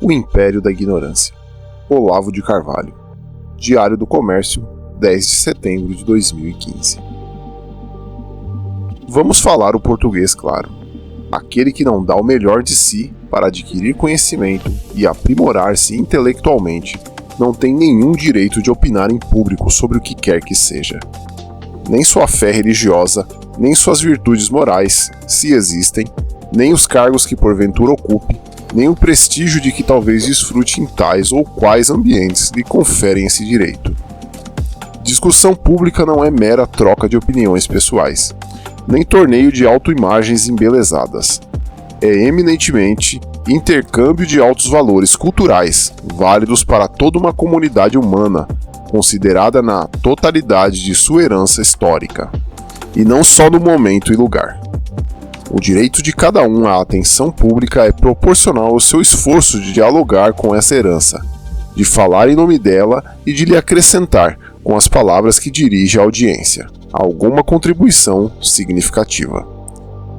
O Império da Ignorância. Olavo de Carvalho. Diário do Comércio, 10 de setembro de 2015. Vamos falar o português claro. Aquele que não dá o melhor de si para adquirir conhecimento e aprimorar-se intelectualmente não tem nenhum direito de opinar em público sobre o que quer que seja. Nem sua fé religiosa, nem suas virtudes morais, se existem, nem os cargos que porventura ocupe, nem o prestígio de que talvez desfrute em tais ou quais ambientes lhe conferem esse direito. Discussão pública não é mera troca de opiniões pessoais, nem torneio de autoimagens embelezadas. É eminentemente intercâmbio de altos valores culturais, válidos para toda uma comunidade humana, considerada na totalidade de sua herança histórica, e não só no momento e lugar. O direito de cada um à atenção pública é proporcional ao seu esforço de dialogar com essa herança, de falar em nome dela e de lhe acrescentar, com as palavras que dirige à audiência, alguma contribuição significativa.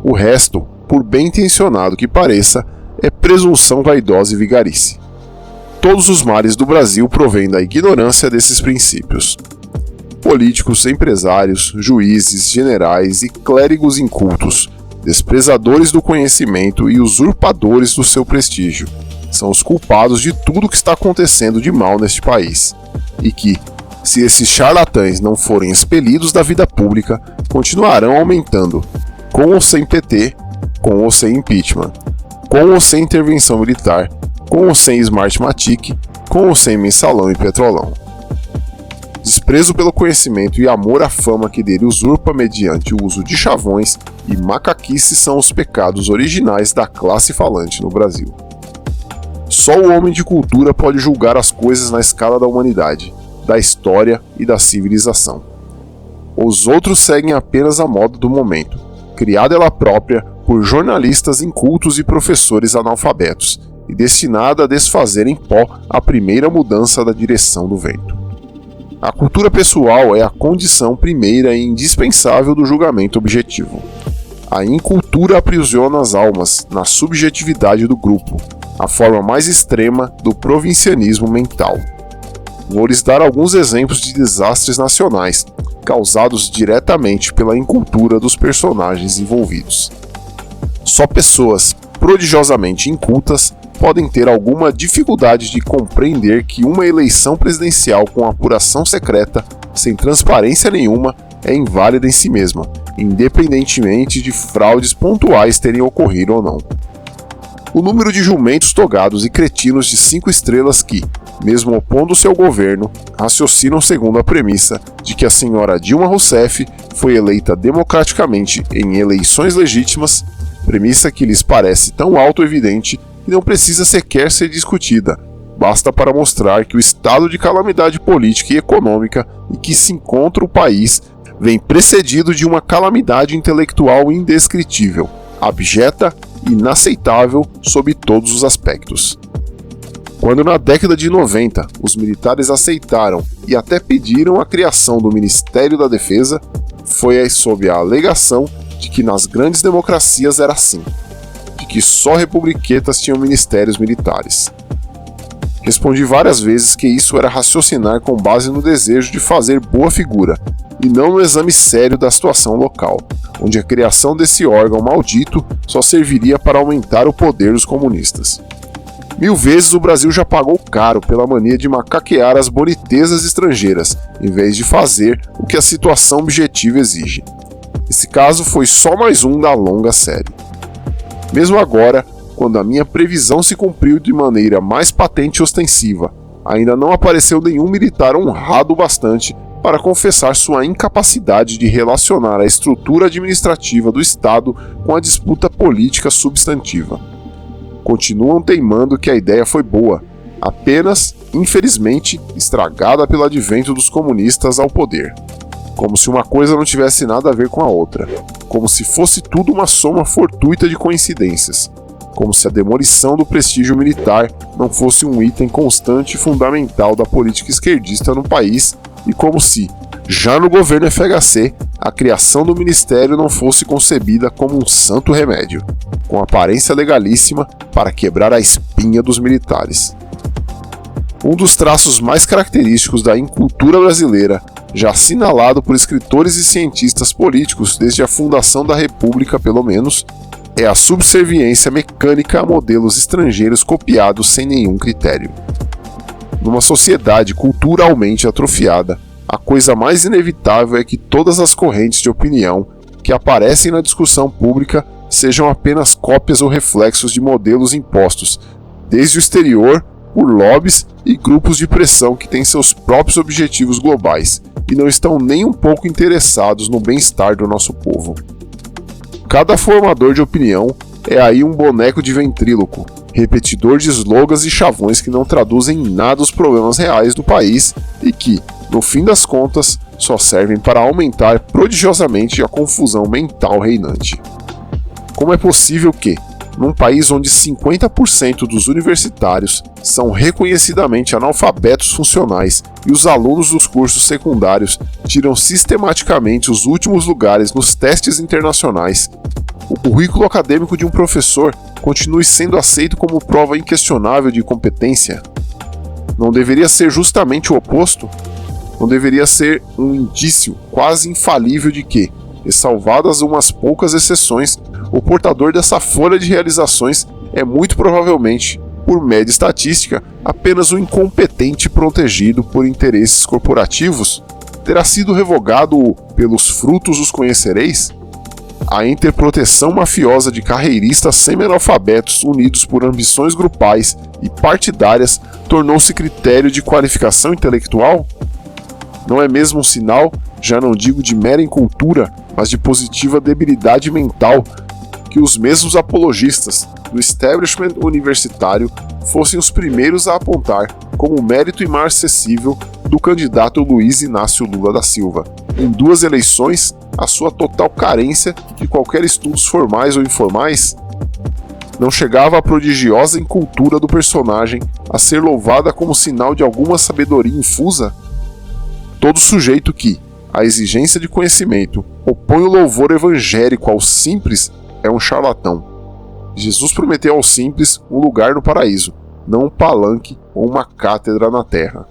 O resto, por bem intencionado que pareça, é presunção vaidosa e vigarice. Todos os males do Brasil provêm da ignorância desses princípios. Políticos, empresários, juízes, generais e clérigos incultos, desprezadores do conhecimento e usurpadores do seu prestígio, são os culpados de tudo o que está acontecendo de mal neste país, e que, se esses charlatães não forem expelidos da vida pública, continuarão aumentando, com ou sem PT, com ou sem impeachment, com ou sem intervenção militar, com ou sem Smartmatic, com ou sem mensalão e petrolão. Desprezo pelo conhecimento e amor à fama que dele usurpa mediante o uso de chavões e macaquice são os pecados originais da classe falante no Brasil. Só o homem de cultura pode julgar as coisas na escala da humanidade, da história e da civilização. Os outros seguem apenas a moda do momento, criada ela própria por jornalistas incultos e professores analfabetos, e destinada a desfazer em pó a primeira mudança da direção do vento. A cultura pessoal é a condição primeira e indispensável do julgamento objetivo. A incultura aprisiona as almas na subjetividade do grupo, a forma mais extrema do provincianismo mental. Vou lhes dar alguns exemplos de desastres nacionais, causados diretamente pela incultura dos personagens envolvidos. Só pessoas prodigiosamente incultas podem ter alguma dificuldade de compreender que uma eleição presidencial com apuração secreta, sem transparência nenhuma, é inválida em si mesma, independentemente de fraudes pontuais terem ocorrido ou não. O número de jumentos togados e cretinos de 5 estrelas que, mesmo opondo-se ao governo, raciocinam segundo a premissa de que a senhora Dilma Rousseff foi eleita democraticamente em eleições legítimas, premissa que lhes parece tão auto-evidente que não precisa sequer ser discutida, basta para mostrar que o estado de calamidade política e econômica em que se encontra o país vem precedido de uma calamidade intelectual indescritível, abjeta e inaceitável sob todos os aspectos. Quando na década de 90 os militares aceitaram e até pediram a criação do Ministério da Defesa, foi sob a alegação de que nas grandes democracias era assim, de que só republiquetas tinham ministérios militares. Respondi várias vezes que isso era raciocinar com base no desejo de fazer boa figura, e não no exame sério da situação local, onde a criação desse órgão maldito só serviria para aumentar o poder dos comunistas. 1000 vezes o Brasil já pagou caro pela mania de macaquear as bonitezas estrangeiras, em vez de fazer o que a situação objetiva exige. Esse caso foi só mais um da longa série. Mesmo agora, quando a minha previsão se cumpriu de maneira mais patente e ostensiva, ainda não apareceu nenhum militar honrado o bastante para confessar sua incapacidade de relacionar a estrutura administrativa do Estado com a disputa política substantiva. Continuam teimando que a ideia foi boa, apenas, infelizmente, estragada pelo advento dos comunistas ao poder. Como se uma coisa não tivesse nada a ver com a outra, como se fosse tudo uma soma fortuita de coincidências, como se a demolição do prestígio militar não fosse um item constante e fundamental da política esquerdista no país, e como se, Já no governo FHC, a criação do ministério não fosse concebida como um santo remédio, com aparência legalíssima para quebrar a espinha dos militares. Um dos traços mais característicos da incultura brasileira, já assinalado por escritores e cientistas políticos desde a fundação da República pelo menos, é a subserviência mecânica a modelos estrangeiros copiados sem nenhum critério. Numa sociedade culturalmente atrofiada, a coisa mais inevitável é que todas as correntes de opinião que aparecem na discussão pública sejam apenas cópias ou reflexos de modelos impostos, desde o exterior, por lobbies e grupos de pressão que têm seus próprios objetivos globais e não estão nem um pouco interessados no bem-estar do nosso povo. Cada formador de opinião é aí um boneco de ventríloco, repetidor de slogans e chavões que não traduzem em nada os problemas reais do país e que, no fim das contas, só servem para aumentar prodigiosamente a confusão mental reinante. Como é possível que, num país onde 50% dos universitários são reconhecidamente analfabetos funcionais e os alunos dos cursos secundários tiram sistematicamente os últimos lugares nos testes internacionais, o currículo acadêmico de um professor continue sendo aceito como prova inquestionável de competência? Não deveria ser justamente o oposto? Não deveria ser um indício quase infalível de que, ressalvadas umas poucas exceções, o portador dessa folha de realizações é muito provavelmente, por média estatística, apenas um incompetente protegido por interesses corporativos? Terá sido revogado o "pelos frutos os conhecereis"? A interproteção mafiosa de carreiristas semi-analfabetos unidos por ambições grupais e partidárias tornou-se critério de qualificação intelectual? Não é mesmo um sinal, já não digo de mera incultura, mas de positiva debilidade mental, que os mesmos apologistas do establishment universitário fossem os primeiros a apontar como mérito imarcessível do candidato Luiz Inácio Lula da Silva, em 2 eleições, a sua total carência de qualquer estudos formais ou informais? Não chegava a prodigiosa incultura do personagem a ser louvada como sinal de alguma sabedoria infusa? Todo sujeito que, à exigência de conhecimento, opõe o louvor evangélico ao simples é um charlatão. Jesus prometeu aos simples um lugar no paraíso, não um palanque ou uma cátedra na terra.